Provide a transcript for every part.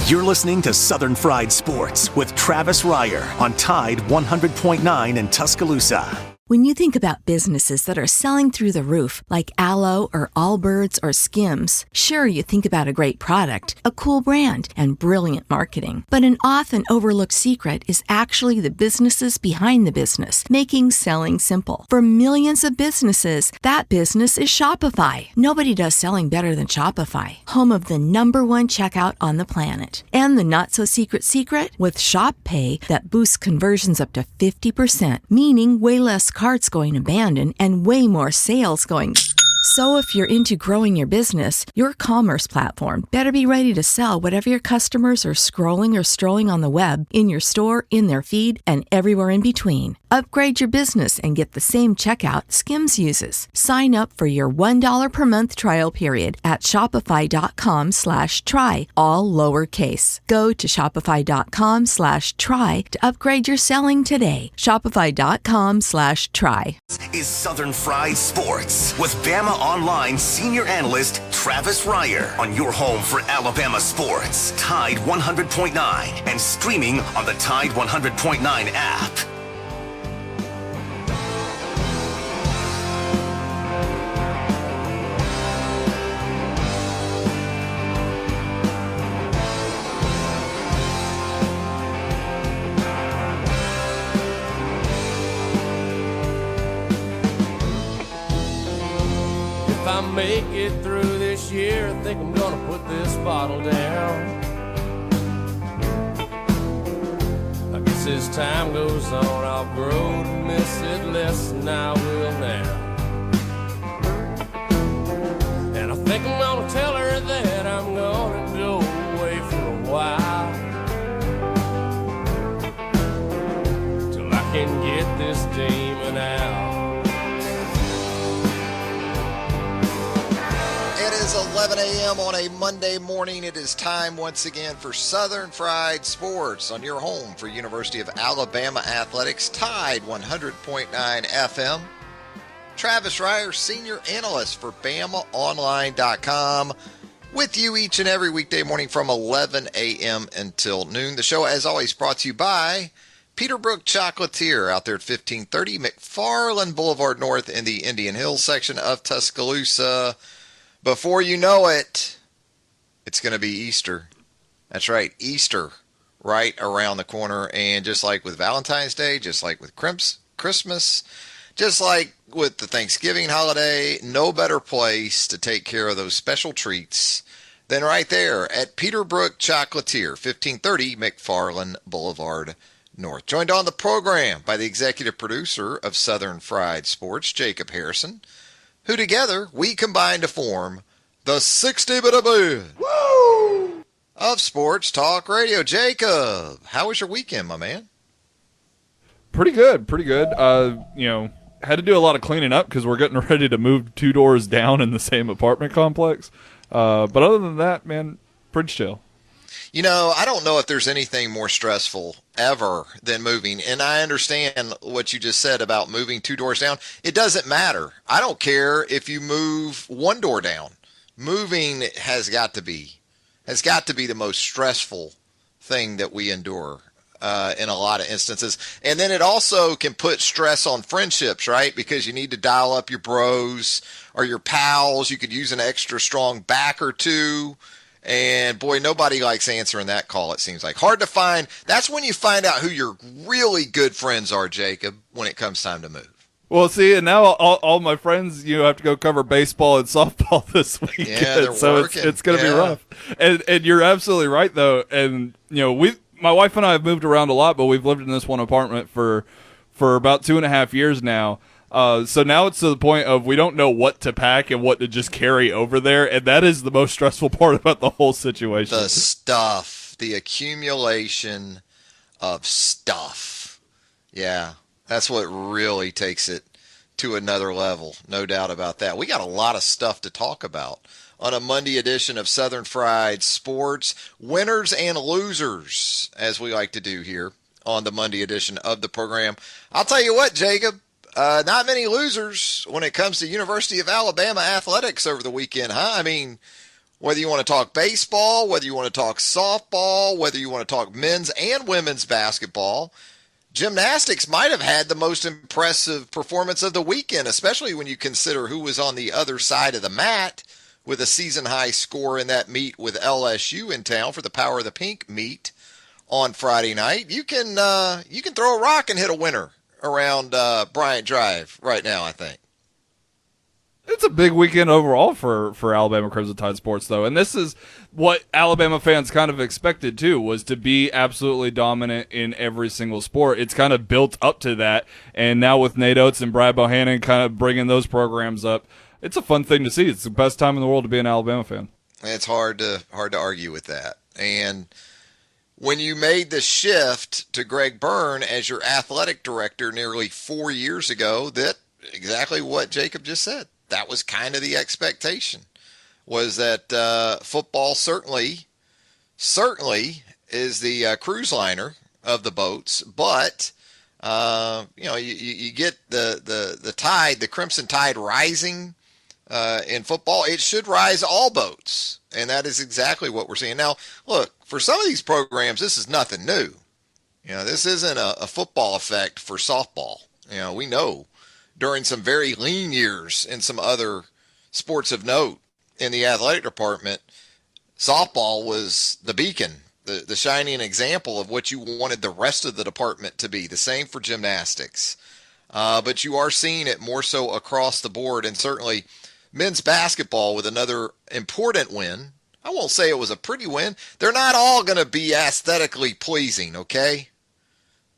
You're listening to Southern Fried Sports with Travis Reier on Tide 100.9 in Tuscaloosa. When you think about businesses that are selling through the roof, like Aloe or Allbirds or Skims, sure, you think about a great product, a cool brand, and brilliant marketing. But an often overlooked secret is actually the businesses behind the business, making selling simple. For millions of businesses, that business is Shopify. Nobody does selling better than Shopify, home of the #1 checkout on the planet. And the not-so-secret secret? With Shop Pay that boosts conversions up to 50%, meaning way less carts going abandoned and way more sales going. So if you're into growing your business, your commerce platform better be ready to sell whatever your customers are scrolling or strolling on the web, in your store, in their feed, and everywhere in between. Upgrade your business and get the same checkout Skims uses. Sign up for your $1 per month trial period at shopify.com/try, all lowercase. Go to shopify.com/try to upgrade your selling today. Shopify.com/try. Is Southern Fried Sports with Bama Online senior analyst Travis Reier on your home for Alabama sports. Tide 100.9 and streaming on the Tide 100.9 app. If I make it through this year, I think I'm gonna put this bottle down. I guess as time goes on, I'll grow to miss it less than I will now. And I think I'm gonna tell her that I'm gonna go away for a while, till I can get this demon out. It is 11 a.m. on a Monday morning. It is time once again for Southern Fried Sports on your home for University of Alabama Athletics, Tide 100.9 FM. Travis Reier, senior analyst for BamaOnline.com, with you each and every weekday morning from 11 a.m. until noon. The show, as always, brought to you by Peterbrook Chocolatier out there at 1530 McFarland Boulevard North in the Indian Hills section of Tuscaloosa. Before you know it, it's going to be Easter. That's right, Easter right around the corner. And just like with Valentine's Day, just like with Christmas, just like with the Thanksgiving holiday, no better place to take care of those special treats than right there at Peterbrook Chocolatier, 1530 McFarland Boulevard North. Joined on the program by the executive producer of Southern Fried Sports, Jacob Harrison, who together we combine to form the 60-bit of Sports Talk Radio. Jacob, how was your weekend, my man? Pretty good. Had to do a lot of cleaning up because we're getting ready to move 2 doors down in the same apartment complex. But other than that, man, pretty chill. You know, I don't know if there's anything more stressful ever than moving. And I understand what you just said about moving 2 doors down. It doesn't matter. I don't care if you move 1 door down. Moving has got to be the most stressful thing that we endure in a lot of instances. And then it also can put stress on friendships, right? Because you need to dial up your bros or your pals. You could use an extra strong back or two. And, boy, nobody likes answering that call, it seems like. Hard to find. That's when you find out who your really good friends are, Jacob, when it comes time to move. Well, see, and now all my friends, have to go cover baseball and softball this weekend. Yeah, they're so working. it's going to be rough. And you're absolutely right, though. And, my wife and I have moved around a lot, but we've lived in this one apartment for about 2.5 years now. So now it's to the point of we don't know what to pack and what to just carry over there, and that is the most stressful part about the whole situation. The stuff, the accumulation of stuff. Yeah, that's what really takes it to another level, no doubt about that. We got a lot of stuff to talk about on a Monday edition of Southern Fried Sports. Winners and losers, as we like to do here on the Monday edition of the program. I'll tell you what, Jacob. Not many losers when it comes to University of Alabama athletics over the weekend, huh? I mean, Whether you want to talk baseball, whether you want to talk softball, whether you want to talk men's and women's basketball, gymnastics might have had the most impressive performance of the weekend, especially when you consider who was on the other side of the mat with a season-high score in that meet with LSU in town for the Power of the Pink meet on Friday night. You can throw a rock and hit a winner around Bryant Drive right now, I think. It's a big weekend overall for Alabama Crimson Tide sports, though, and this is what Alabama fans kind of expected too, was to be absolutely dominant in every single sport. It's kind of built up to that, and now with Nate Oates and Brad Bohannon kind of bringing those programs up, it's a fun thing to see. It's the best time in the world to be an Alabama fan. It's hard to argue with that. And when you made the shift to Greg Byrne as your athletic director nearly 4 years ago, that exactly what Jacob just said. That was kind of the expectation, was that football certainly is the cruise liner of the boats, but you get the tide, the Crimson Tide rising in football. It should rise all boats, and that is exactly what we're seeing now. Look, for some of these programs, this is nothing new. This isn't a football effect for softball. We know during some very lean years in some other sports of note in the athletic department, softball was the beacon, the shining example of what you wanted the rest of the department to be. The same for gymnastics. But you are seeing it more so across the board, and certainly men's basketball with another important win. I won't say it was a pretty win. They're not all going to be aesthetically pleasing, okay?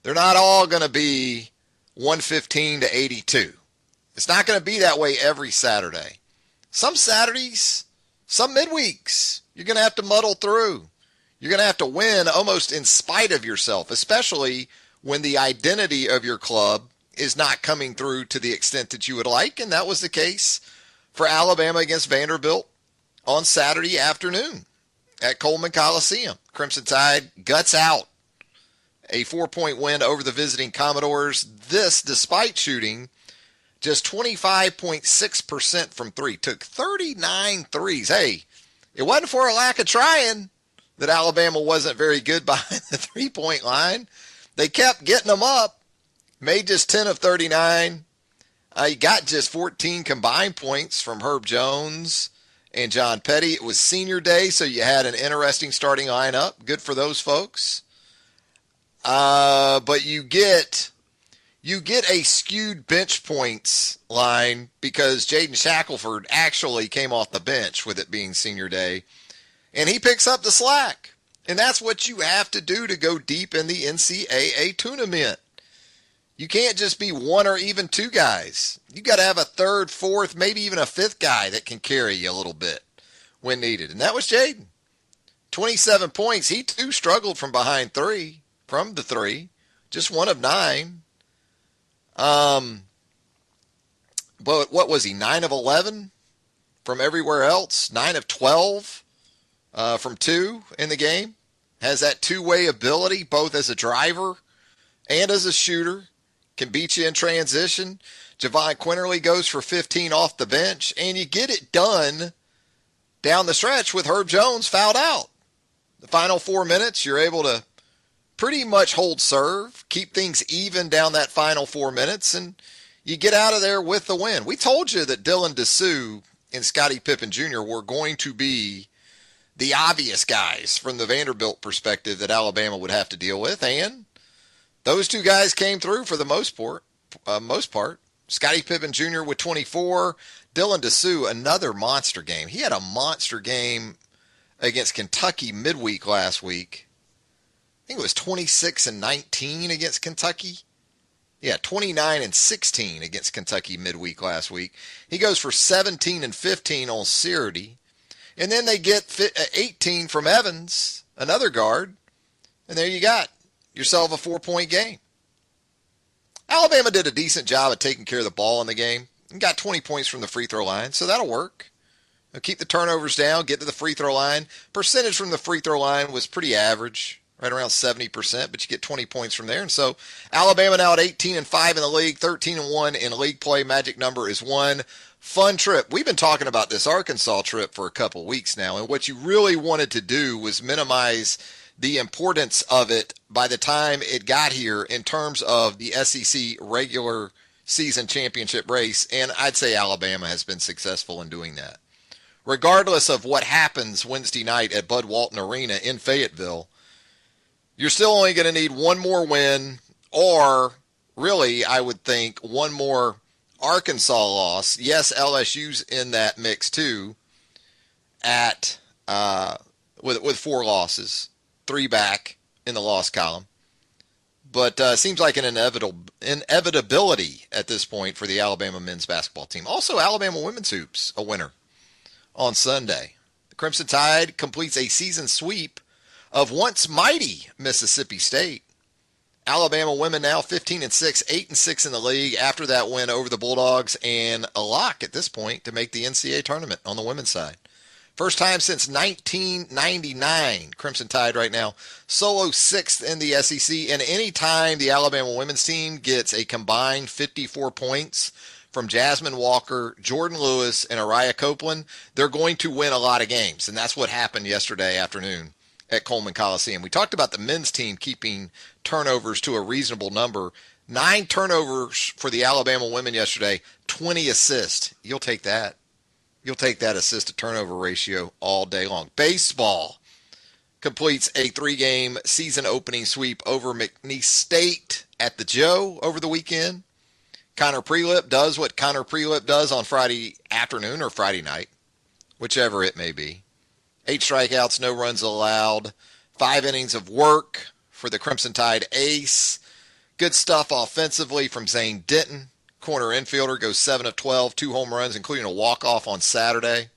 They're not all going to be 115 to 82. It's not going to be that way every Saturday. Some Saturdays, some midweeks, you're going to have to muddle through. You're going to have to win almost in spite of yourself, especially when the identity of your club is not coming through to the extent that you would like, and that was the case for Alabama against Vanderbilt on Saturday afternoon at Coleman Coliseum. Crimson Tide guts out a 4-point win over the visiting Commodores. This despite shooting just 25.6% from three. Took 39 threes. Hey, it wasn't for a lack of trying that Alabama wasn't very good behind the three-point line. They kept getting them up. Made just 10 of 39. You got just 14 combined points from Herb Jones and John Petty. It was senior day, so you had an interesting starting lineup. Good for those folks. But you get a skewed bench points line because Jaden Shackelford actually came off the bench with it being senior day, and he picks up the slack. And that's what you have to do to go deep in the NCAA tournament. You can't just be one or even two guys. You got to have a third, fourth, maybe even a fifth guy that can carry you a little bit when needed. And that was Jaden. 27 points. He too struggled from behind from the three. Just 1 of 9. But what was he? 9 of 11 from everywhere else. 9 of 12 from 2 in the game. Has that two-way ability, both as a driver and as a shooter. Can beat you in transition. Javon Quinterly goes for 15 off the bench, and you get it done down the stretch with Herb Jones fouled out. The final 4 minutes, you're able to pretty much hold serve, keep things even down that final 4 minutes, and you get out of there with the win. We told you that Dylan Dessou and Scottie Pippen Jr. were going to be the obvious guys from the Vanderbilt perspective that Alabama would have to deal with, and those two guys came through for the most part. Scottie Pippen Jr. with 24. Dylan Dessou, another monster game. He had a monster game against Kentucky midweek last week. I think it was 26 and 19 against Kentucky. Yeah, 29 and 16 against Kentucky midweek last week. He goes for 17 and 15 on Cerity. And then they get 18 from Evans, another guard. And there you got yourself a 4-point game. Alabama did a decent job of taking care of the ball in the game and got 20 points from the free throw line, so that'll work. Keep the turnovers down, get to the free throw line. Percentage from the free throw line was pretty average, right around 70%, but you get 20 points from there. And so Alabama now at 18-5 in the league, 13-1 in league play. Magic number is 1. Fun trip. We've been talking about this Arkansas trip for a couple of weeks now, and what you really wanted to do was minimize the importance of it by the time it got here in terms of the SEC regular season championship race, and I'd say Alabama has been successful in doing that. Regardless of what happens Wednesday night at Bud Walton Arena in Fayetteville, you're still only going to need one more win, or really, I would think, one more Arkansas loss. Yes, LSU's in that mix too, at with 4 losses, 3 back in the loss column. But seems like an inevitability at this point for the Alabama men's basketball team. Also, Alabama women's hoops, a winner on Sunday. The Crimson Tide completes a season sweep of once mighty Mississippi State. Alabama women now 15-6, 8-6 in the league after that win over the Bulldogs, and a lock at this point to make the NCAA tournament on the women's side. First time since 1999, Crimson Tide right now, solo 6th in the SEC, and any time the Alabama women's team gets a combined 54 points from Jasmine Walker, Jordan Lewis, and Araya Copeland, they're going to win a lot of games, and that's what happened yesterday afternoon at Coleman Coliseum. We talked about the men's team keeping turnovers to a reasonable number. 9 turnovers for the Alabama women yesterday, 20 assists. You'll take that. You'll take that assist-to-turnover ratio all day long. Baseball completes a 3-game season opening sweep over McNeese State at the Joe over the weekend. Connor Prelip does what Connor Prelip does on Friday afternoon or Friday night, whichever it may be. 8 strikeouts, no runs allowed. 5 innings of work for the Crimson Tide ace. Good stuff offensively from Zane Denton. Corner infielder goes 7 of 12, 2 home runs, including a walk-off on Saturday.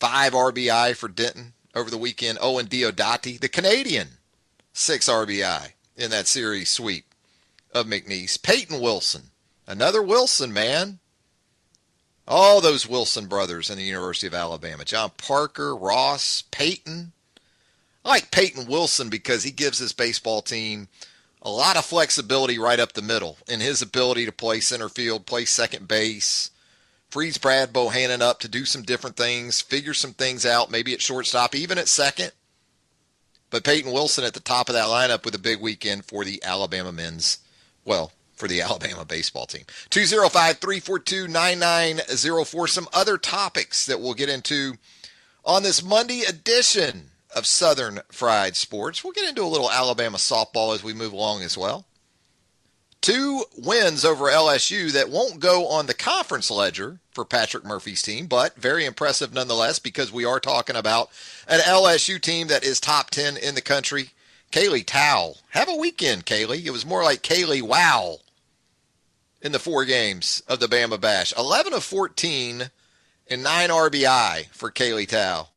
5 RBI for Denton over the weekend. Owen Diodati, the Canadian, 6 RBI in that series sweep of McNeese. Peyton Wilson, another Wilson, man. All those Wilson brothers in the University of Alabama. John Parker, Ross, Peyton. I like Peyton Wilson because he gives his baseball team a lot of flexibility right up the middle in his ability to play center field, play second base, frees Brad Bohannon up to do some different things, figure some things out, maybe at shortstop, even at second. But Peyton Wilson at the top of that lineup with a big weekend for the Alabama men's, well, for the Alabama baseball team. 205-342-9904. Some other topics that we'll get into on this Monday edition of Southern Fried Sports. We'll get into a little Alabama softball as we move along as well. 2 wins over LSU that won't go on the conference ledger for Patrick Murphy's team, but very impressive nonetheless because we are talking about an LSU team that is top 10 in the country. Kaylee Towle. Have a weekend, Kaylee. It was more like Kaylee Wow in the 4 games of the Bama Bash. 11 of 14 and 9 RBI for Kaylee Towle.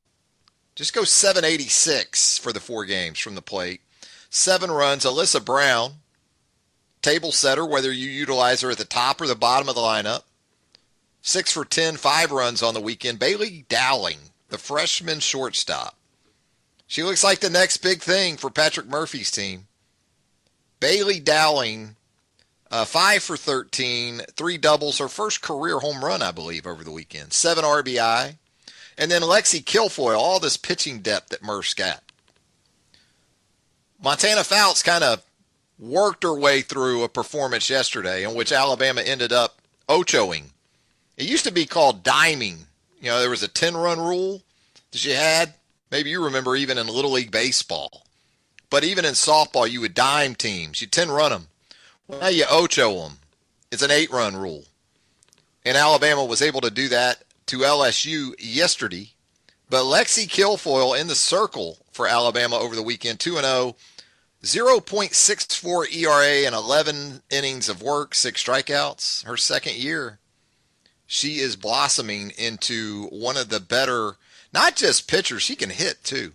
Just go 786 for the 4 games from the plate. 7 runs. Alyssa Brown, table setter, whether you utilize her at the top or the bottom of the lineup. 6 for 10, 5 runs on the weekend. Bailey Dowling, the freshman shortstop. She looks like the next big thing for Patrick Murphy's team. Bailey Dowling, 5 for 13, 3 doubles, her first career home run, I believe, over the weekend. 7 RBI. And then Lexi Kilfoyle, all this pitching depth that Murph's got. Montana Fouts kind of worked her way through a performance yesterday in which Alabama ended up ochoing. It used to be called diming. You know, there was a 10-run rule that you had. Maybe you remember even in Little League Baseball. But even in softball, you would dime teams. You 10-run them. Well, now you ocho them. It's an 8-run rule. And Alabama was able to do that to LSU yesterday. But Lexi Kilfoyle in the circle for Alabama over the weekend, 2-0, 0.64 ERA and 11 innings of work, 6 strikeouts. Her second year, she is blossoming into one of the better, not just pitchers, she can hit too.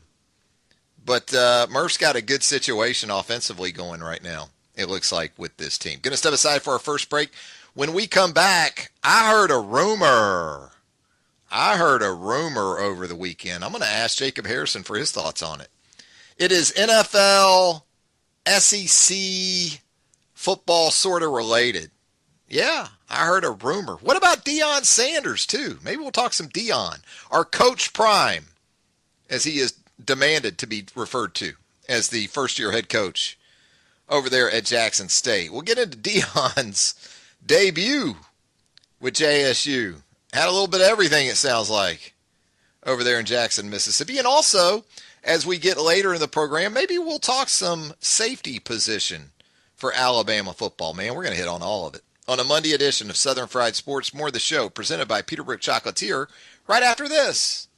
But Murph's got a good situation offensively going right now, it looks like, with this team. Going to step aside for our first break. When we come back, I heard a rumor over the weekend. I'm going to ask Jacob Harrison for his thoughts on it. It is NFL, SEC football sort of related. Yeah, I heard a rumor. What about Deion Sanders, too? Maybe we'll talk some Deion. Our Coach Prime, as he is demanded to be referred to as the first-year head coach over there at Jackson State. We'll get into Deion's debut with JSU. Had a little bit of everything, it sounds like, over there in Jackson, Mississippi. And also, as we get later in the program, maybe we'll talk some safety position for Alabama football. Man, we're going to hit on all of it. On a Monday edition of Southern Fried Sports, more of the show presented by Peterbrook Chocolatier right after this.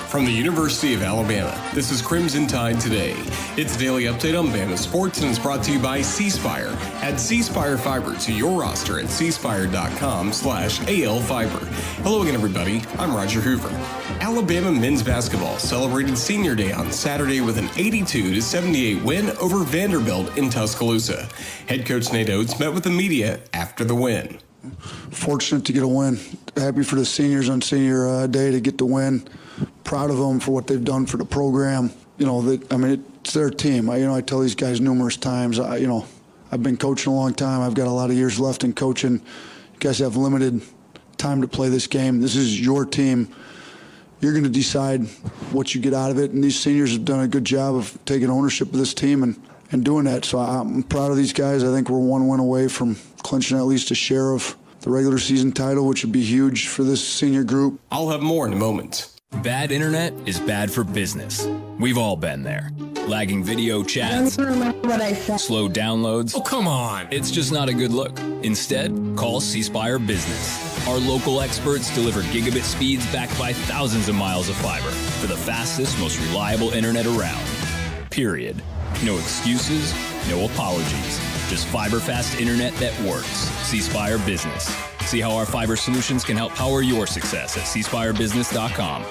From the University of Alabama, this is Crimson Tide Today. It's a daily update on Bama sports, and it's brought to you by C-Spire. Add C-Spire Fiber to your roster at cspire.com/ALFiber. Hello again, everybody. I'm Roger Hoover. Alabama men's basketball celebrated Senior Day on Saturday with an 82-78 win over Vanderbilt in Tuscaloosa. Head coach Nate Oates met with the media after the win. Fortunate to get a win. Happy for the seniors on Senior Day to get the win. Proud of them for what they've done for the program. It's their team. I tell these guys numerous times. I've been coaching a long time. I've got a lot of years left in coaching. You guys have limited time to play this game. This is your team. You're going to decide what you get out of it. And these seniors have done a good job of taking ownership of this team and doing that. So I'm proud of these guys. I think we're one win away from clinching at least a share of the regular season title, which would be huge for this senior group. I'll have more in a moment. Bad internet is bad for business. We've all been there. Lagging video chats, slow downloads. Oh, come on. It's just not a good look. Instead, call C-Spire Business. Our local experts deliver gigabit speeds backed by thousands of miles of fiber for the fastest, most reliable internet around. Period. No excuses, no apologies. Just fiber-fast internet that works. C-Spire Business. See how our fiber solutions can help power your success at cspirebusiness.com.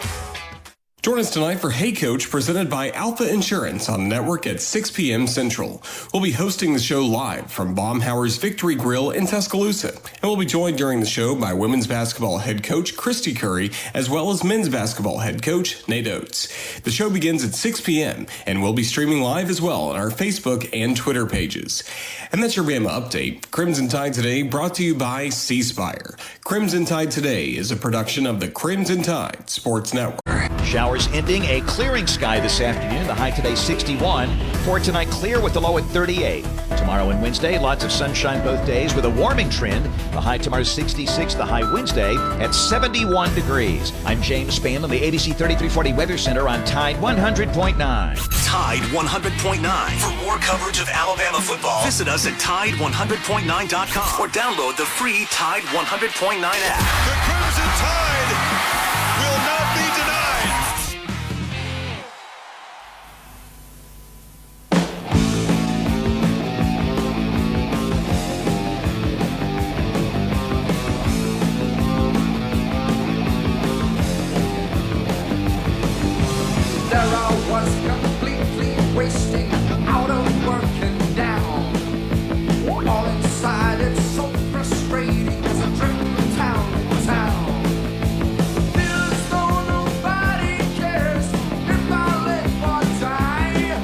Join us tonight for Hey Coach, presented by Alpha Insurance on the network at 6 p.m. Central. We'll be hosting the show live from Baumhauer's Victory Grill in Tuscaloosa. And we'll be joined during the show by women's basketball head coach Christy Curry, as well as men's basketball head coach Nate Oates. The show begins at 6 p.m. and we'll be streaming live as well on our Facebook and Twitter pages. And that's your Bama update. Crimson Tide Today brought to you by C-Spire. Crimson Tide Today is a production of the Crimson Tide Sports Network. Showers ending, a clearing sky this afternoon. The high today 61. For tonight, clear with the low at 38. Tomorrow and Wednesday, lots of sunshine both days with a warming trend. The high tomorrow 66, the high Wednesday at 71 degrees. I'm James Spanlin, the ABC 3340 Weather Center on Tide 100.9. Tide 100.9. For more coverage of Alabama football, visit us at Tide100.9.com or download the free Tide 100.9 app. The Crimson Tide will not be denied. Wasting out of working down. All inside, it's so frustrating as a trip from town to town. Feels though nobody cares if I live or die.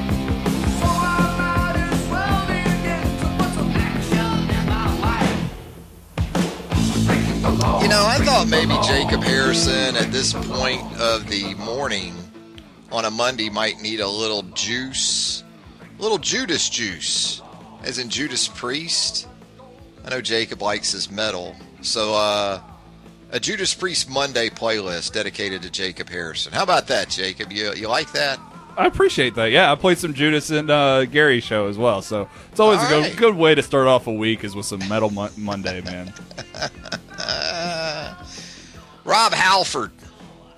So I might as well begin to put some action in my life. I thought maybe Jacob Harrison at this point of the morning on a Monday might need a little juice, a little Judas juice, as in Judas Priest. I know Jacob likes his metal, so a Judas Priest Monday playlist dedicated to Jacob Harrison. How about that, Jacob? You like that? I appreciate that. Yeah, I played some Judas in Gary's show as well, so it's always a good way to start off a week is with some Metal Monday, man. Rob Halford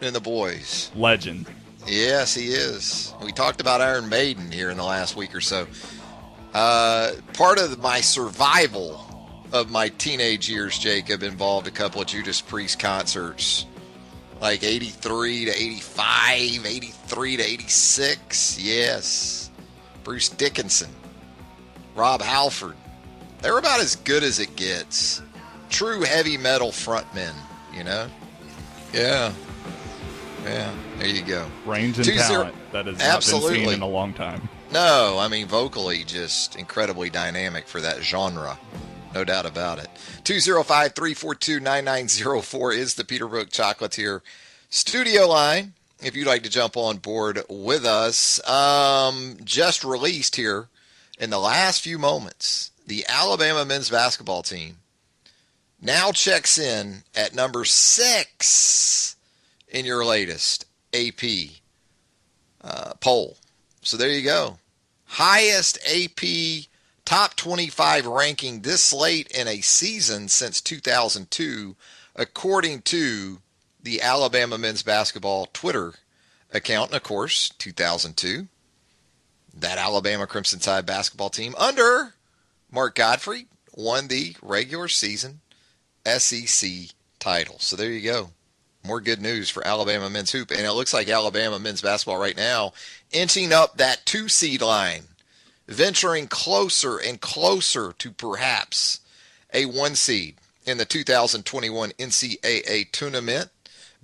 and the boys. Legend. Yes, he is. We talked about Iron Maiden here in the last week or so. Part of my survival of my teenage years, Jacob, involved a couple of Judas Priest concerts, like 83 to 85, 83 to 86. Yes. Bruce Dickinson, Rob Halford. They were about as good as it gets. True heavy metal frontmen, you know? Yeah. Yeah, there you go. Range and talent. that has Absolutely. not been seen in a long time. No, I mean, vocally just incredibly dynamic for that genre. No doubt about it. 205-342-9904 is the Peterbrooke Chocolatier studio line. If you'd like to jump on board with us. Just released here in the last few moments, the Alabama men's basketball team now checks in at number 6 in your latest AP poll. So there you go. Highest AP top 25 ranking this late in a season since 2002, according to the Alabama men's basketball Twitter account. And of course, 2002, that Alabama Crimson Tide basketball team under Mark Godfrey won the regular season SEC title. So there you go. More good news for Alabama men's hoop. And it looks like Alabama men's basketball right now inching up that 2-seed line, venturing closer and closer to perhaps a 1-seed in the 2021 NCAA tournament.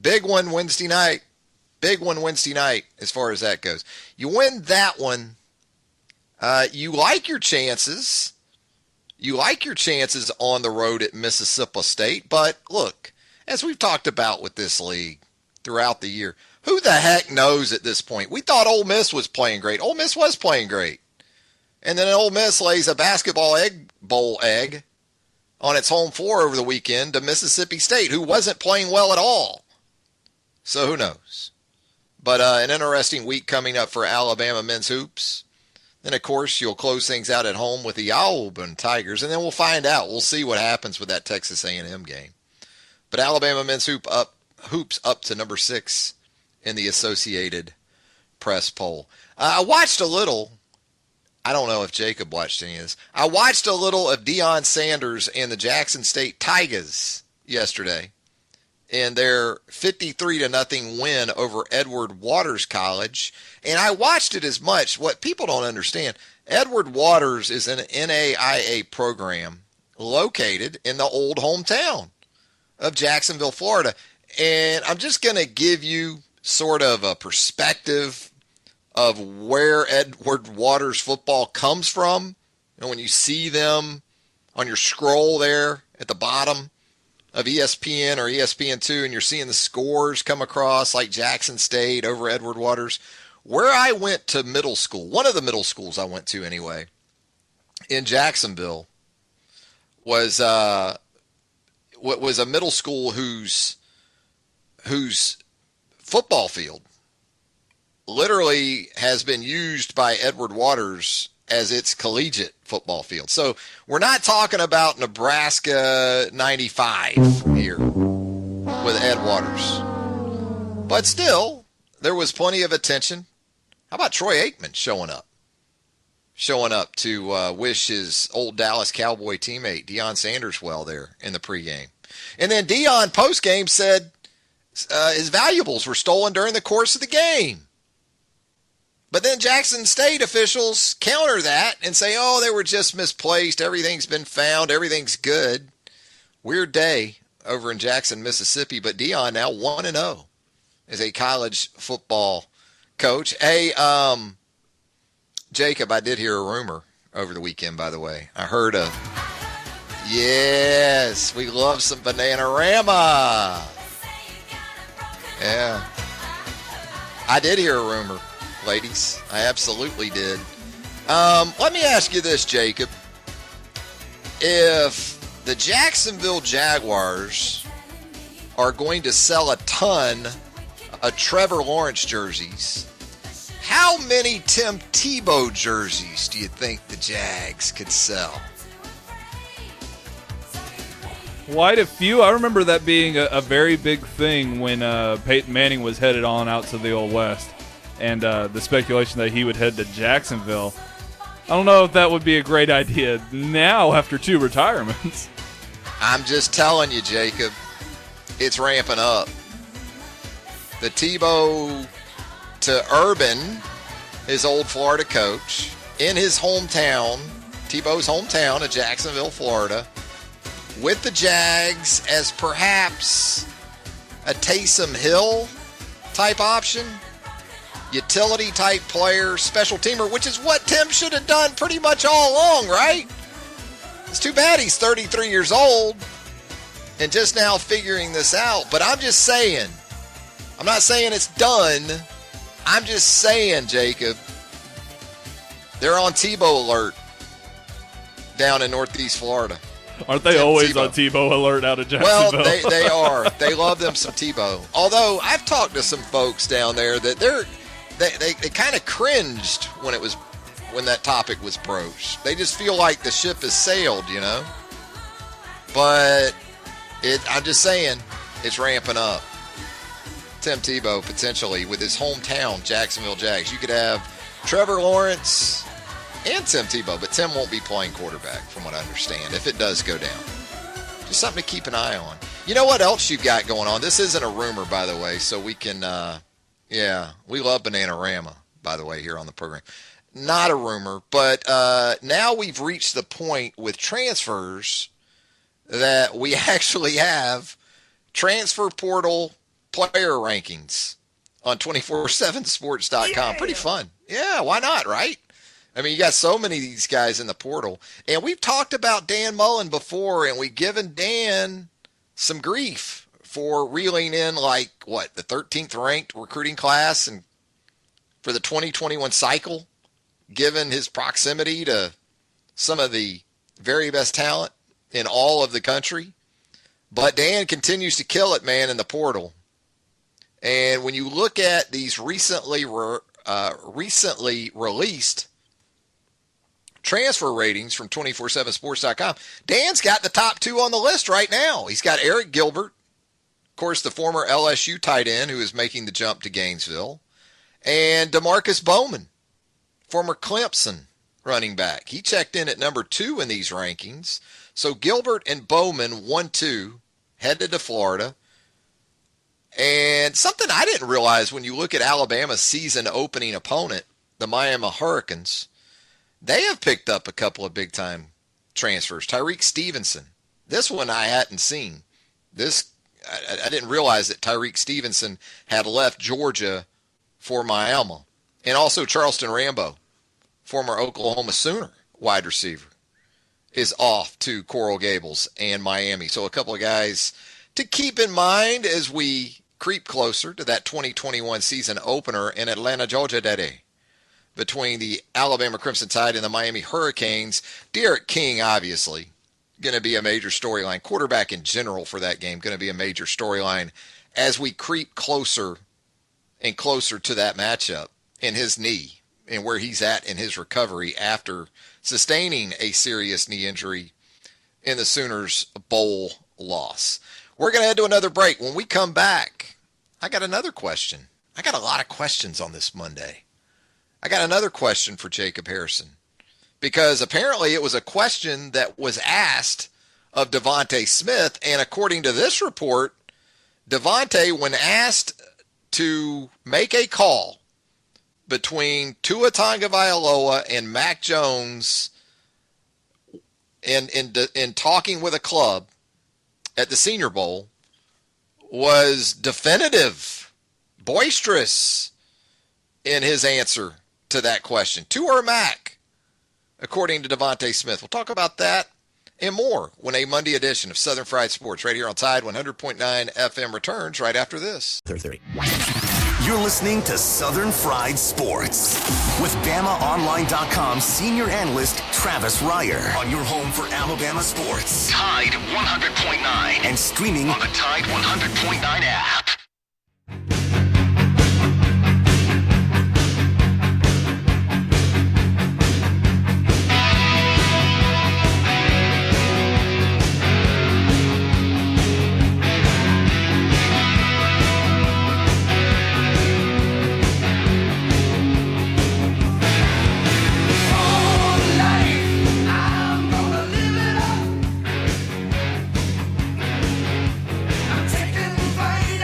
Big one Wednesday night. Big one Wednesday night as far as that goes. You win that one. You like your chances. You like your chances on the road at Mississippi State. But look, as we've talked about with this league throughout the year, who the heck knows at this point? We thought Ole Miss was playing great. Ole Miss was playing great. And then Ole Miss lays a basketball bowl egg on its home floor over the weekend to Mississippi State, who wasn't playing well at all. So who knows? But an interesting week coming up for Alabama men's hoops. Then, of course, you'll close things out at home with the Auburn Tigers, and then we'll find out. We'll see what happens with that Texas A&M game. But Alabama men's hoops up to number 6 in the Associated Press poll. I watched a little. I don't know if Jacob watched any of this. I watched a little of Deion Sanders and the Jackson State Tigers yesterday in their 53-0 win over Edward Waters College. And I watched it as much. What people don't understand, Edward Waters is an NAIA program located in the old hometown of Jacksonville, Florida. And I'm just going to give you sort of a perspective of where Edward Waters football comes from. You know, when you see them on your scroll there at the bottom of ESPN or ESPN2, and you're seeing the scores come across like Jackson State over Edward Waters. Where I went to middle school, one of the middle schools I went to anyway, in Jacksonville, was a middle school whose football field literally has been used by Edward Waters as its collegiate football field. So we're not talking about Nebraska 95 here with Ed Waters. But still, there was plenty of attention. How about Troy Aikman showing up? Showing up to wish his old Dallas Cowboy teammate Deion Sanders well there in the pregame. And then Deion postgame said his valuables were stolen during the course of the game. But then Jackson State officials counter that and say, oh, they were just misplaced. Everything's been found. Everything's good. Weird day over in Jackson, Mississippi. But Deion now 1-0 as a college football coach. Hey, Jacob, I did hear a rumor over the weekend, by the way. I heard yes, we love some Bananarama. Yeah. I did hear a rumor. Ladies, I absolutely did. Let me ask you this, Jacob. If the Jacksonville Jaguars are going to sell a ton of Trevor Lawrence jerseys, how many Tim Tebow jerseys do you think the Jags could sell? Quite a few. I remember that being a very big thing when Peyton Manning was headed on out to the Old West. And the speculation that he would head to Jacksonville. I don't know if that would be a great idea now after 2 retirements. I'm just telling you, Jacob, it's ramping up. The Tebow to Urban, his old Florida coach, in his hometown, Tebow's hometown of Jacksonville, Florida, with the Jags as perhaps a Taysom Hill type option. You utility type player, special teamer, which is what Tim should have done pretty much all along, right? It's too bad he's 33 years old and just now figuring this out. But I'm just saying, I'm not saying it's done. I'm just saying, Jacob, they're on Tebow alert down in Northeast Florida. Aren't they always on Tebow alert out of Well, Jacksonville? they are. They love them some Tebow. Although I've talked to some folks down there that they kind of cringed when that topic was broached. They just feel like the ship has sailed, you know. But I'm just saying, it's ramping up. Tim Tebow potentially with his hometown Jacksonville Jags. You could have Trevor Lawrence and Tim Tebow, but Tim won't be playing quarterback from what I understand if it does go down. Just something to keep an eye on. You know what else you've got going on? This isn't a rumor, by the way, so we can, we love Bananarama, by the way, here on the program. Not a rumor, but now we've reached the point with transfers that we actually have transfer portal player rankings on 247sports.com. Pretty fun. Yeah, why not, right? I mean, you got so many of these guys in the portal. And we've talked about Dan Mullen before, and we've given Dan some grief for reeling in, like, the 13th ranked recruiting class and for the 2021 cycle, given his proximity to some of the very best talent in all of the country. But Dan continues to kill it, man, in the portal. And when you look at these recently released transfer ratings from 247sports.com, Dan's got the top two on the list right now. He's got Eric Gilbert, of course, the former LSU tight end who is making the jump to Gainesville, and DeMarcus Bowman, former Clemson running back. He checked in at number 2 in these rankings. So Gilbert and Bowman, 1-2, headed to Florida. And something I didn't realize when you look at Alabama's season opening opponent, the Miami Hurricanes, they have picked up a couple of big-time transfers. Tyreek Stevenson. This one I hadn't seen. I didn't realize that Tyreek Stevenson had left Georgia for Miami. And also Charleston Rambo, former Oklahoma Sooner wide receiver, is off to Coral Gables and Miami. So a couple of guys to keep in mind as we creep closer to that 2021 season opener in Atlanta, Georgia today, between the Alabama Crimson Tide and the Miami Hurricanes. Derek King, obviously, going to be a major storyline. Quarterback in general for that game, going to be a major storyline as we creep closer and closer to that matchup in his knee and where he's at in his recovery after sustaining a serious knee injury in the Sooners' bowl loss. We're going to head to another break. When we come back, I got another question. I got a lot of questions on this Monday. I got another question for Jacob Harrison because apparently it was a question that was asked of Devontae Smith, and according to this report, Devontae, when asked to make a call between Tua Tagovailoa and Mac Jones in talking with a club at the Senior Bowl, was definitive, boisterous in his answer to that question. Tua or Mac, according to Devontae Smith. We'll talk about that and more when a Monday edition of Southern Fried Sports right here on Tide 100.9 FM returns right after this. 30. You're listening to Southern Fried Sports with BamaOnline.com senior analyst Travis Reier on your home for Alabama sports. Tide 100.9 and streaming on the Tide 100.9 app. I'm taking flight.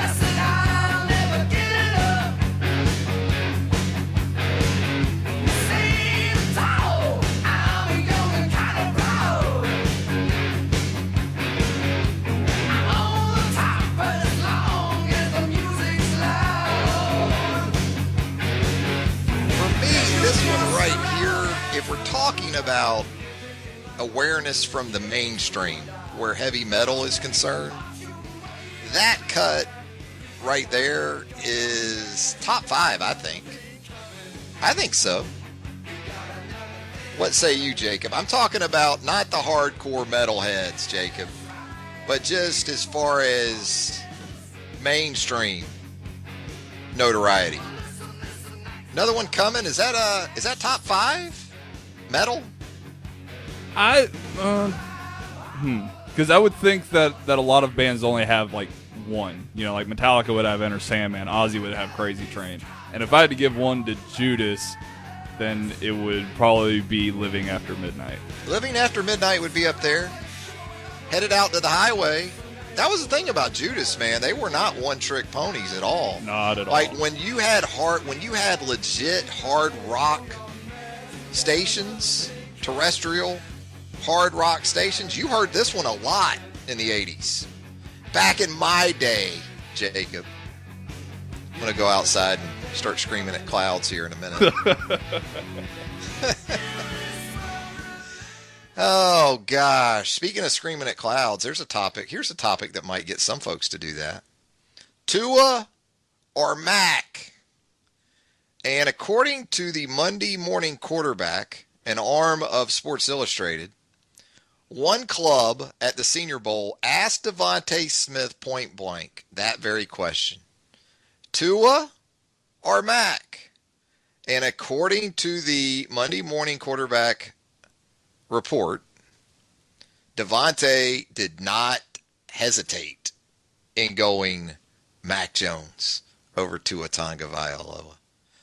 right here, if we're talking about awareness from the mainstream where heavy metal is concerned, that cut right there is top 5, I think. I think so. What say you, Jacob? I'm talking about not the hardcore metalheads, Jacob, but just as far as mainstream notoriety. Another one coming. Is that top 5 metal? Because I would think that a lot of bands only have like one. You know, like Metallica would have Enter Sandman, Ozzy would have Crazy Train, and if I had to give one to Judas, then it would probably be Living After Midnight. Living After Midnight would be up there. Headed Out to the Highway. That was the thing about Judas, man. They were not one-trick ponies at all. Not at all. Like when you had legit hard rock stations, terrestrial hard rock stations, you heard this one a lot in the 80s. Back in my day, Jacob. I'm going to go outside and start screaming at clouds here in a minute. Oh, gosh. Speaking of screaming at clouds, here's a topic that might get some folks to do that. Tua or Mac? And according to the Monday Morning Quarterback, an arm of Sports Illustrated, one club at the Senior Bowl asked Devontae Smith point blank that very question. Tua or Mac? And according to the Monday Morning Quarterback report, Devontae did not hesitate in going Mac Jones over Tua Tagovailoa.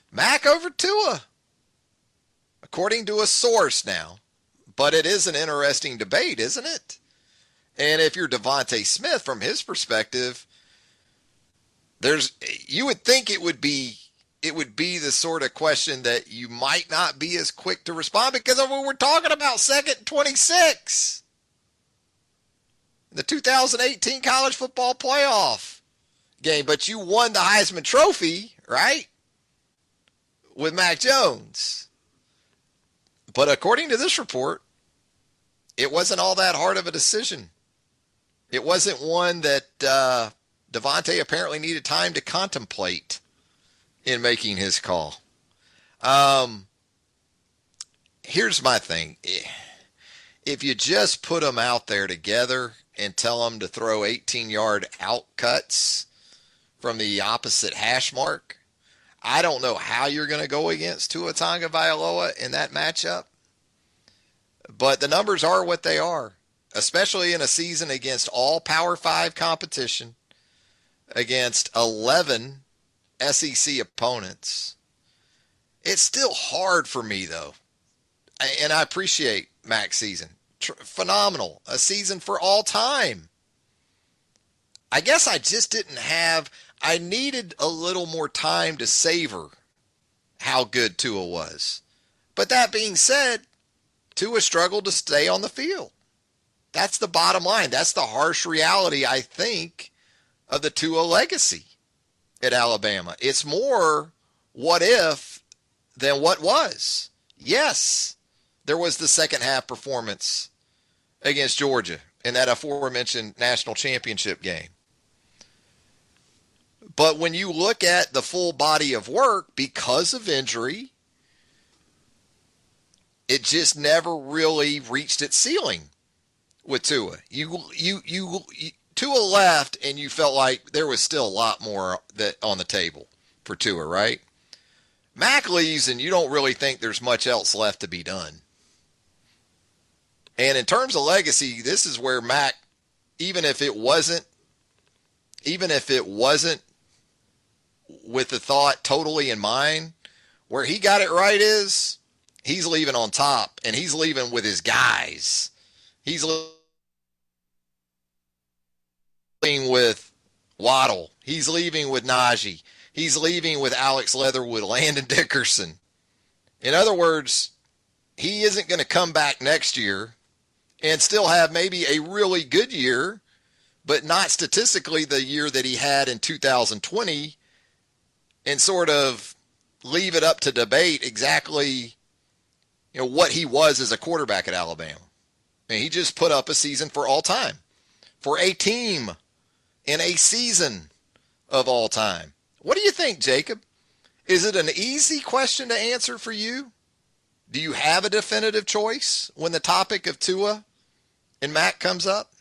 Mac over Tua, according to a source now. But it is an interesting debate, isn't it? And if you're Devontae Smith, from his perspective, you would think it would be the sort of question that you might not be as quick to respond, because of what we're talking about, 2nd and 26. The 2018 college football playoff game, but you won the Heisman Trophy, right? With Mac Jones. But according to this report, it wasn't all that hard of a decision. It wasn't one that Devontae apparently needed time to contemplate in making his call. Here's my thing. If you just put them out there together and tell them to throw 18-yard out cuts from the opposite hash mark, I don't know how you're going to go against Tua Tagovailoa in that matchup. But the numbers are what they are, especially in a season against all Power 5 competition, against 11 SEC opponents. It's still hard for me, though. And I appreciate Mac's season. Phenomenal. A season for all time. I guess I just didn't have... I needed a little more time to savor how good Tua was. But that being said, Tua struggled to stay on the field. That's the bottom line. That's the harsh reality, I think, of the Tua legacy at Alabama. It's more what if than what was. Yes, there was the second half performance against Georgia in that aforementioned national championship game. But when you look at the full body of work, because of injury, it just never really reached its ceiling with Tua. Tua left, and you felt like there was still a lot more on the table for Tua, right? Mac leaves, and you don't really think there's much else left to be done. And in terms of legacy, this is where Mac, even if it wasn't with the thought totally in mind, where he got it right is he's leaving on top, and he's leaving with his guys. He's leaving with Waddle. He's leaving with Najee. He's leaving with Alex Leatherwood, Landon Dickerson. In other words, he isn't going to come back next year and still have maybe a really good year, but not statistically the year that he had in 2020, and sort of leave it up to debate exactly what he was as a quarterback at Alabama. And he just put up a season for all time, for a team in a season of all time. What do you think, Jacob? Is it an easy question to answer for you? Do you have a definitive choice when the topic of Tua and Mac comes up?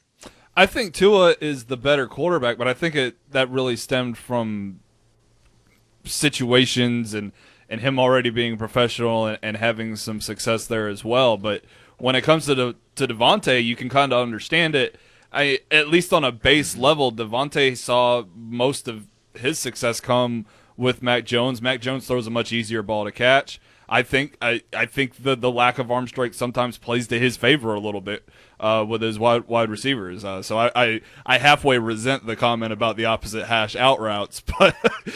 I think Tua is the better quarterback, but I think that really stemmed from situations and him already being professional and having some success there as well. But when it comes to Devontae, you can kind of understand it. At least on a base level, Devontae saw most of his success come with Mac Jones. Mac Jones throws a much easier ball to catch. I think the lack of arm strength sometimes plays to his favor a little bit with his wide receivers. So I halfway resent the comment about the opposite hash out routes, but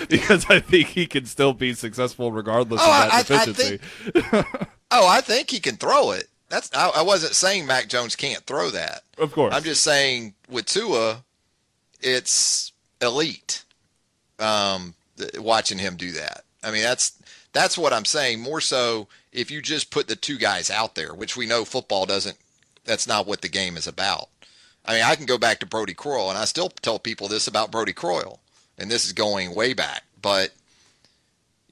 because I think he can still be successful regardless of that deficiency. I think he can throw it. I wasn't saying Mac Jones can't throw that. Of course. I'm just saying with Tua, it's elite. Watching him do that. I mean, that's what I'm saying. More so if you just put the two guys out there, which we know football doesn't, that's not what the game is about. I mean, I can go back to Brody Croyle, and I still tell people this about Brody Croyle, and this is going way back. But,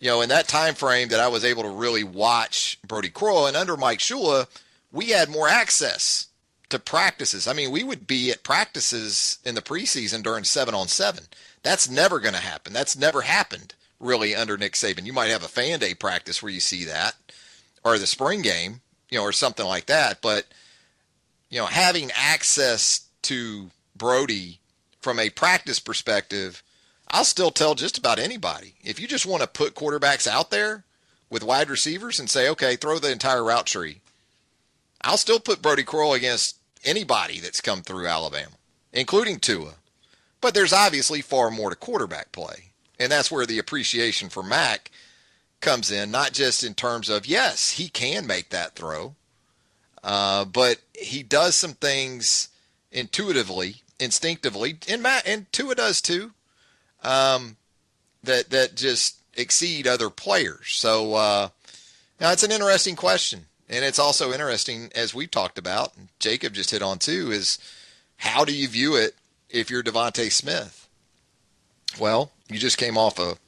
in that time frame that I was able to really watch Brody Croyle, and under Mike Shula, we had more access to practices. I mean, we would be at practices in the preseason during 7-on-7. That's never going to happen. That's never happened, really, under Nick Saban. You might have a fan day practice where you see that, or the spring game, or something like that. But, having access to Brody from a practice perspective, I'll still tell just about anybody. If you just want to put quarterbacks out there with wide receivers and say, okay, throw the entire route tree, I'll still put Brody Croyle against anybody that's come through Alabama, including Tua. But there's obviously far more to quarterback play. And that's where the appreciation for Mac comes in, not just in terms of, yes, he can make that throw, but he does some things intuitively, instinctively, and Tua does too, that just exceed other players. So now it's an interesting question. And it's also interesting, as we talked about, and Jacob just hit on too, is how do you view it if you're Devontae Smith? Well, you just came off a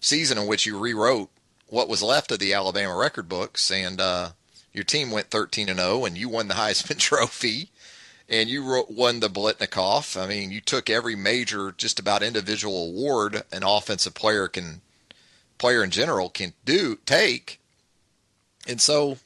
season in which you rewrote what was left of the Alabama record books, and your team went 13-0, and you won the Heisman Trophy, and you won the Biletnikoff. I mean, you took every major, just about individual award an offensive player in general can take. And so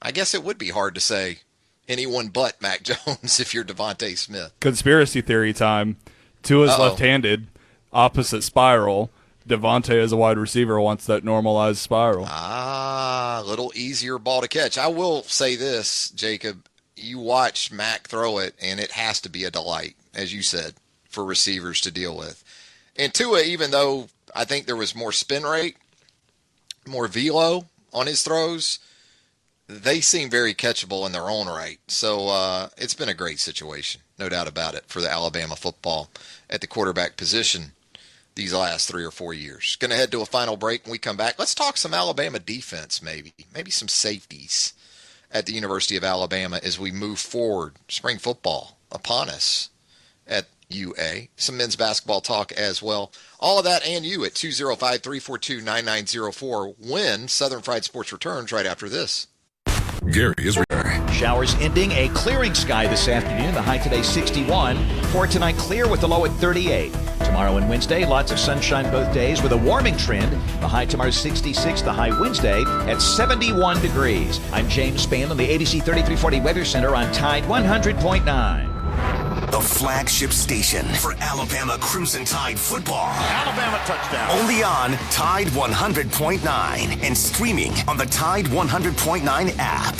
I guess it would be hard to say anyone but Mac Jones if you're Devontae Smith. Conspiracy theory time. Tua's left-handed, opposite spiral. Devontae as a wide receiver wants that normalized spiral. A little easier ball to catch. I will say this, Jacob. You watch Mac throw it, and it has to be a delight, as you said, for receivers to deal with. And Tua, even though I think there was more spin rate, more velo on his throws, they seem very catchable in their own right. So it's been a great situation, no doubt about it, for the Alabama football at the quarterback position these last 3 or 4 years. Going to head to a final break. When we come back, let's talk some Alabama defense maybe some safeties at the University of Alabama as we move forward. Spring football upon us at UA. Some men's basketball talk as well. All of that and you at 205-342-9904 when Southern Fried Sports returns right after this. Gary is Showers ending, a clearing sky this afternoon. The high today 61. For tonight, clear with the low at 38. Tomorrow and Wednesday, lots of sunshine both days with a warming trend. The high tomorrow 66, the high Wednesday at 71 degrees. I'm James Spann on the ABC 3340 Weather Center on Tide 100.9. The flagship station for Alabama Crimson Tide football. Alabama touchdown. Only on Tide 100.9 and streaming on the Tide 100.9 app.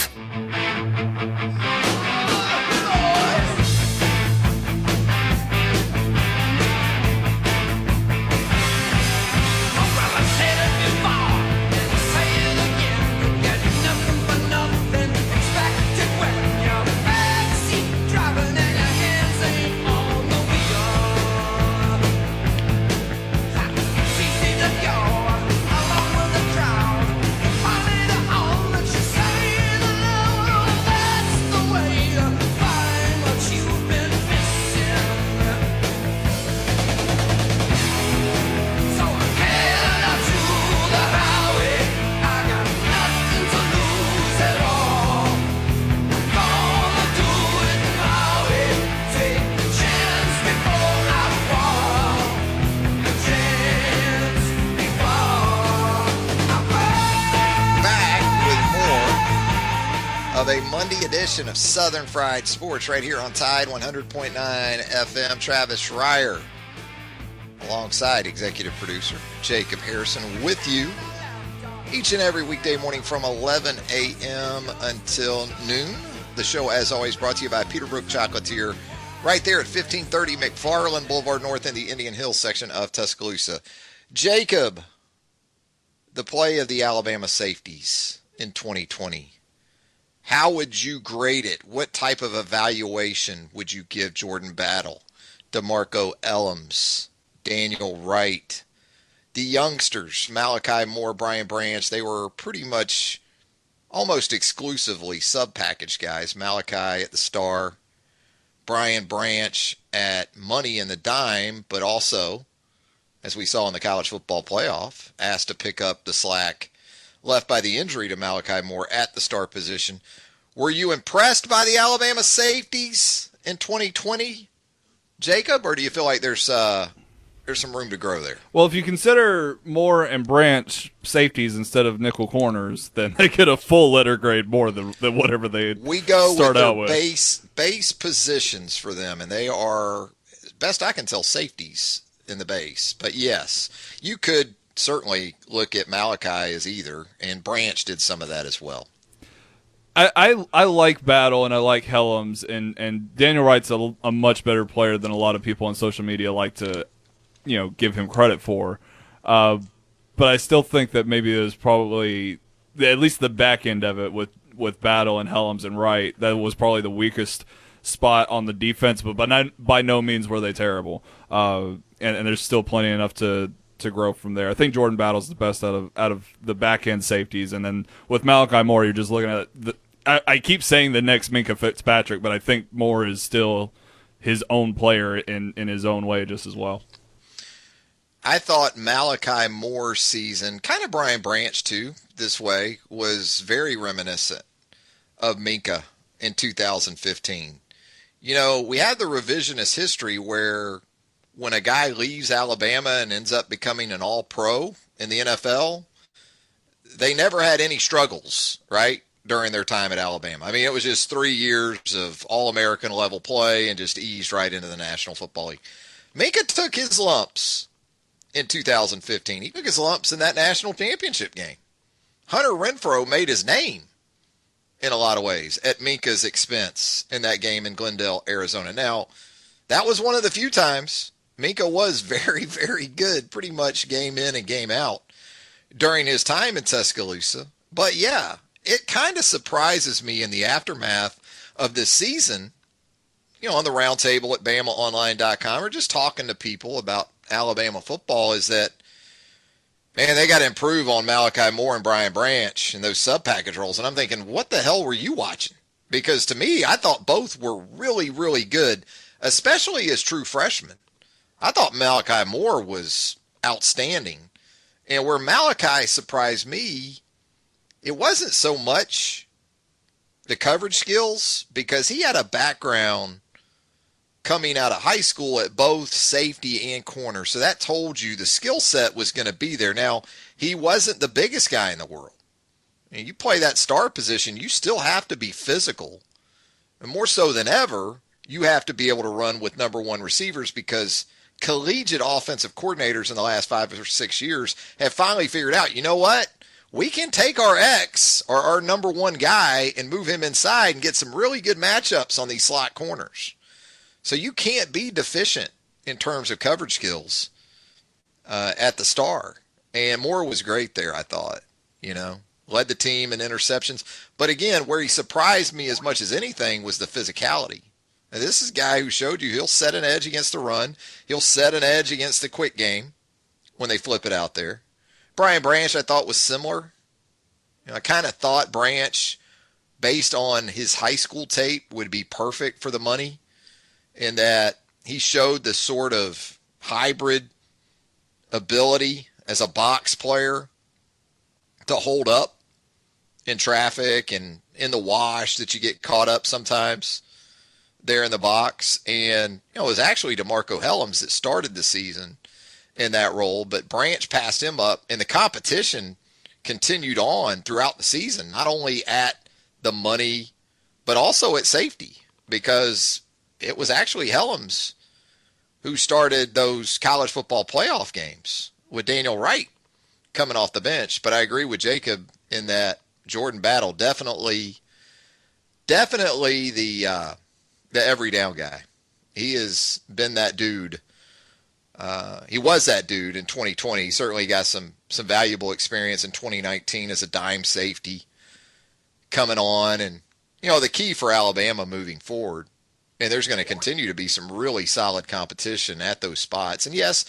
of a Monday edition of Southern Fried Sports right here on Tide 100.9 FM. Travis Schreier alongside executive producer Jacob Harrison with you each and every weekday morning from 11 a.m. until noon. The show, as always, brought to you by Peterbrook Chocolatier right there at 1530 McFarland Boulevard North in the Indian Hills section of Tuscaloosa. Jacob, the play of the Alabama safeties in 2020. How would you grade it? What type of evaluation would you give Jordan Battle, DeMarco Ellams, Daniel Wright, the youngsters, Malachi Moore, Brian Branch? They were pretty much almost exclusively sub-package guys. Malachi at the star, Brian Branch at money in the dime, but also, as we saw in the college football playoff, asked to pick up the slack left by the injury to Malachi Moore at the star position. Were you impressed by the Alabama safeties in 2020, Jacob, or do you feel like there's some room to grow there? Well, if you consider Moore and Branch safeties instead of nickel corners, then they get a full letter grade more than whatever they start out with. Base positions for them, and they are, best I can tell, safeties in the base. But yes, you could certainly look at Malachi as either, and Branch did some of that as well. I like Battle and I like Hellams, and Daniel Wright's a much better player than a lot of people on social media like to, give him credit for. But I still think that maybe there's probably, at least the back end of it with Battle and Hellams and Wright, that was probably the weakest spot on the defense, but by no means were they terrible. And there's still plenty enough to grow from there. I think Jordan Battle's the best out of the back end safeties, and then with Malachi Moore, you're just looking at I keep saying the next Minkah Fitzpatrick, but I think Moore is still his own player in his own way just as well. I thought Malachi Moore's season, kind of Brian Branch too, this way, was very reminiscent of Minkah in 2015. We had the revisionist history where when a guy leaves Alabama and ends up becoming an all-pro in the NFL, they never had any struggles, right, during their time at Alabama. I mean, it was just 3 years of all-American level play and just eased right into the National Football League. Minkah took his lumps in 2015. He took his lumps in that national championship game. Hunter Renfrow made his name in a lot of ways at Minkah's expense in that game in Glendale, Arizona. Now, that was one of the few times Minkah was very, very good, pretty much game in and game out during his time in Tuscaloosa. But yeah, it kind of surprises me in the aftermath of this season, on the roundtable at BamaOnline.com or just talking to people about Alabama football, is that, man, they got to improve on Malachi Moore and Brian Branch and those sub-package roles. And I'm thinking, what the hell were you watching? Because to me, I thought both were really, really good, especially as true freshmen. I thought Malachi Moore was outstanding. And where Malachi surprised me, it wasn't so much the coverage skills, because he had a background coming out of high school at both safety and corner. So that told you the skill set was going to be there. Now, he wasn't the biggest guy in the world. You play that star position, you still have to be physical. And more so than ever, you have to be able to run with number one receivers, because collegiate offensive coordinators in the last 5 or 6 years have finally figured out, you know what? We can take our X, or our number one guy, and move him inside and get some really good matchups on these slot corners. So you can't be deficient in terms of coverage skills at the star. And Moore was great there, I thought. Led the team in interceptions. But again, where he surprised me as much as anything was the physicality. Now, this is a guy who showed you he'll set an edge against the run. He'll set an edge against the quick game when they flip it out there. Brian Branch, I thought, was similar. I kind of thought Branch, based on his high school tape, would be perfect for the money, in that he showed the sort of hybrid ability as a box player to hold up in traffic and in the wash that you get caught up sometimes there in the box. And it was actually DeMarco Hellams that started the season in that role, but Branch passed him up, and the competition continued on throughout the season, not only at the money, but also at safety, because it was actually Helms who started those college football playoff games with Daniel Wright coming off the bench. But I agree with Jacob in that Jordan Battle definitely the every down guy. He has been that dude. He was that dude in 2020. He certainly got some valuable experience in 2019 as a dime safety coming on. And, the key for Alabama moving forward, and there's going to continue to be some really solid competition at those spots. And yes,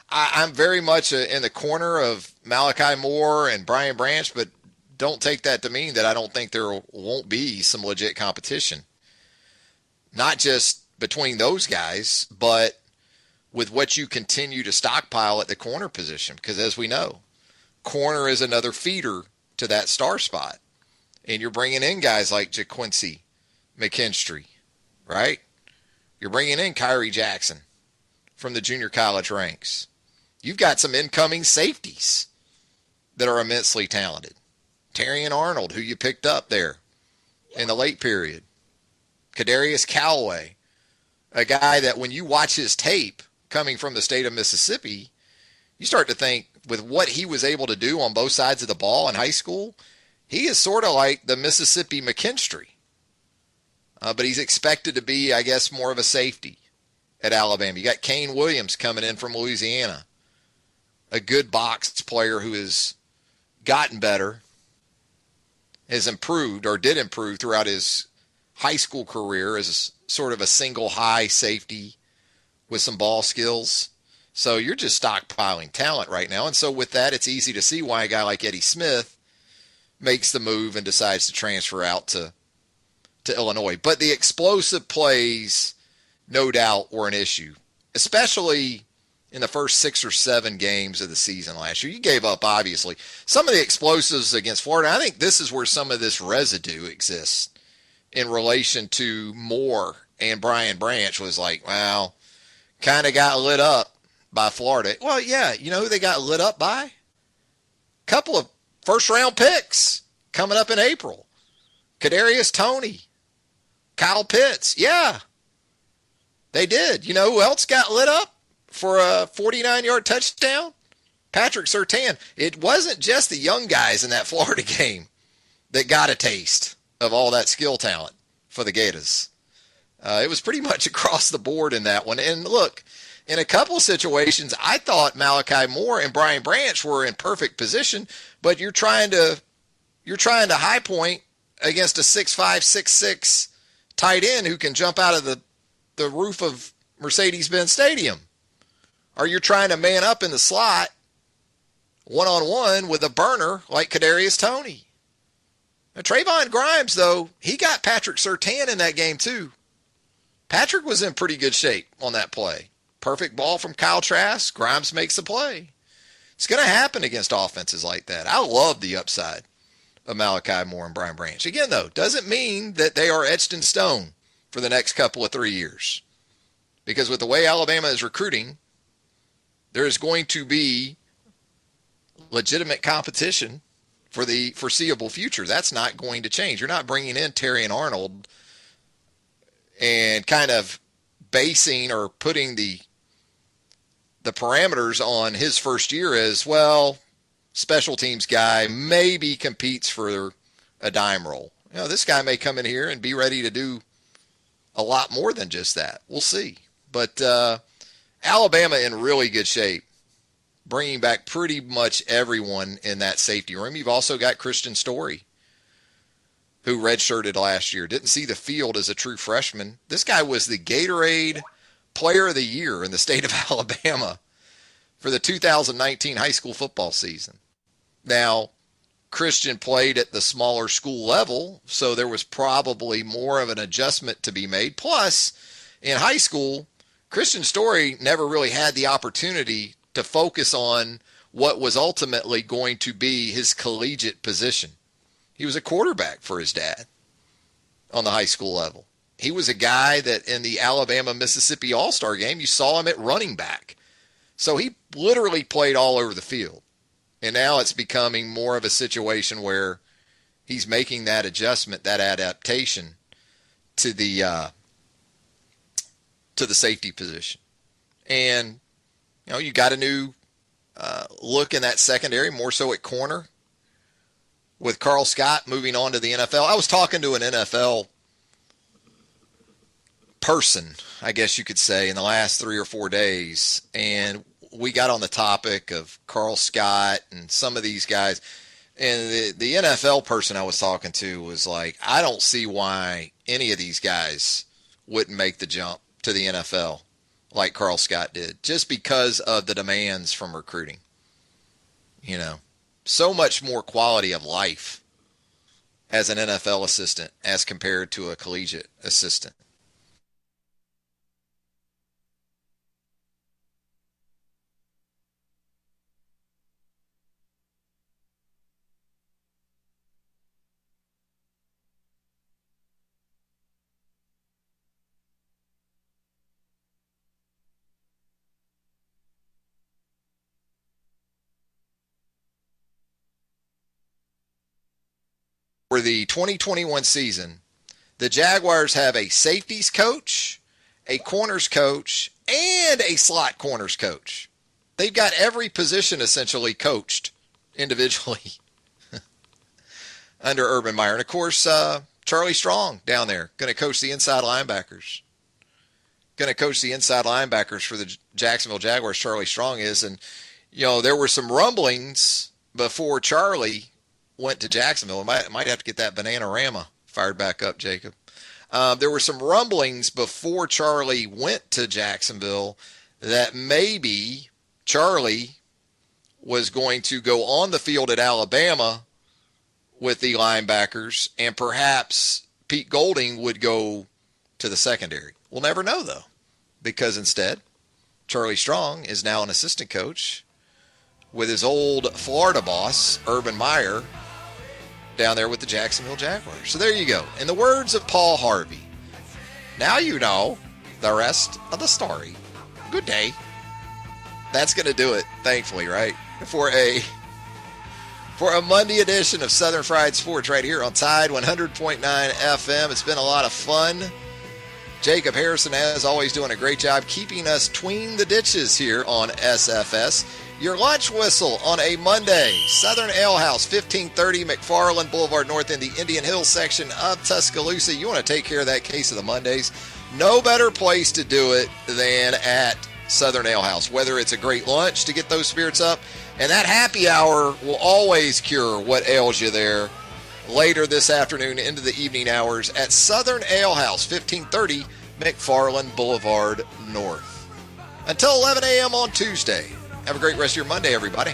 I'm very much in the corner of Malachi Moore and Brian Branch, but don't take that to mean that I don't think there won't be some legit competition. Not just between those guys, but with what you continue to stockpile at the corner position. Because as we know, corner is another feeder to that star spot. And you're bringing in guys like JaQuincy McKinstry, right? You're bringing in Kyrie Jackson from the junior college ranks. You've got some incoming safeties that are immensely talented. Terrion Arnold, who you picked up there in the late period. Kadarius Callaway, a guy that when you watch his tape coming from the state of Mississippi, you start to think with what he was able to do on both sides of the ball in high school, he is sort of like the Mississippi McKinstry. But he's expected to be, I guess, more of a safety at Alabama. You got Kane Williams coming in from Louisiana, a good box player who has gotten better, has improved or did improve throughout his high school career as sort of a single high safety with some ball skills. So you're just stockpiling talent right now. And so with that, it's easy to see why a guy like Eddie Smith makes the move and decides to transfer out to Illinois. But the explosive plays, no doubt, were an issue, especially in the first 6 or 7 games of the season last year. You gave up, obviously. Some of the explosives against Florida, I think this is where some of this residue exists in relation to Moore and Brian Branch was like, well, kind of got lit up by Florida. Well, yeah, you know who they got lit up by? Couple of first-round picks coming up in April. Kadarius Toney, Kyle Pitts. Yeah, they did. You know who else got lit up for a 49-yard touchdown? Patrick Surtain. It wasn't just the young guys in that Florida game that got a taste of all that skill talent for the Gators. It was pretty much across the board in that one. And look, in a couple of situations, I thought Malachi Moore and Brian Branch were in perfect position, but you're trying to high point against a 6'5", 6'6" tight end who can jump out of the roof of Mercedes-Benz Stadium. Or you're trying to man up in the slot one-on-one with a burner like Kadarius Toney. Now, Trayvon Grimes, though, he got Patrick Surtain in that game too. Patrick was in pretty good shape on that play. Perfect ball from Kyle Trask. Grimes makes the play. It's going to happen against offenses like that. I love the upside of Malachi Moore and Brian Branch. Again, though, doesn't mean that they are etched in stone for the next couple of 3 years. Because with the way Alabama is recruiting, there is going to be legitimate competition for the foreseeable future. That's not going to change. You're not bringing in Terrion Arnold and kind of basing or putting the parameters on his first year as, well, special teams guy, maybe competes for a dime roll. You know, this guy may come in here and be ready to do a lot more than just that. We'll see. But Alabama in really good shape, bringing back pretty much everyone in that safety room. You've also got Christian Story, who redshirted last year, didn't see the field as a true freshman. This guy was the Gatorade Player of the Year in the state of Alabama for the 2019 high school football season. Now, Christian played at the smaller school level, so there was probably more of an adjustment to be made. Plus, in high school, Christian Story never really had the opportunity to focus on what was ultimately going to be his collegiate position. He was a quarterback for his dad on the high school level. He was a guy that in the Alabama-Mississippi All-Star game, you saw him at running back. So he literally played all over the field. And now it's becoming more of a situation where He's making that adjustment, that adaptation to the safety position. And, you got a new look in that secondary, more so at corner, with Carl Scott moving on to the NFL. I was talking to an NFL person, I guess you could say, in the last 3 or 4 days, and we got on the topic of Carl Scott and some of these guys. And the NFL person I was talking to was like, I don't see why any of these guys wouldn't make the jump to the NFL like Carl Scott did, just because of the demands from recruiting. So much more quality of life as an NFL assistant as compared to a collegiate assistant. For the 2021 season, the Jaguars have a safeties coach, a corners coach, and a slot corners coach. They've got every position essentially coached individually under Urban Meyer. And, of course, Charlie Strong down there going to coach the inside linebackers. Going to coach the inside linebackers for the Jacksonville Jaguars, Charlie Strong is. And, there were some rumblings before Charlie went to Jacksonville. I might have to get that Bananarama fired back up, Jacob. There were some rumblings before Charlie went to Jacksonville that maybe Charlie was going to go on the field at Alabama with the linebackers, and perhaps Pete Golding would go to the secondary. We'll never know, though, because instead, Charlie Strong is now an assistant coach with his old Florida boss, Urban Meyer, down there with the Jacksonville Jaguars. So there you go. In the words of Paul Harvey, now you know the rest of the story. Good day. That's going to do it, thankfully, right? For a Monday edition of Southern Fried Sports right here on Tide 100.9 FM. It's been a lot of fun. Jacob Harrison, as always, doing a great job keeping us tween the ditches here on SFS. Your lunch whistle on a Monday. Southern Ale House, 1530 McFarland Boulevard North in the Indian Hills section of Tuscaloosa. You want to take care of that case of the Mondays. No better place to do it than at Southern Ale House. Whether it's a great lunch to get those spirits up, and that happy hour will always cure what ails you there later this afternoon into the evening hours at Southern Ale House, 1530 McFarland Boulevard North. Until 11 a.m. on Tuesday. Have a great rest of your Monday, everybody.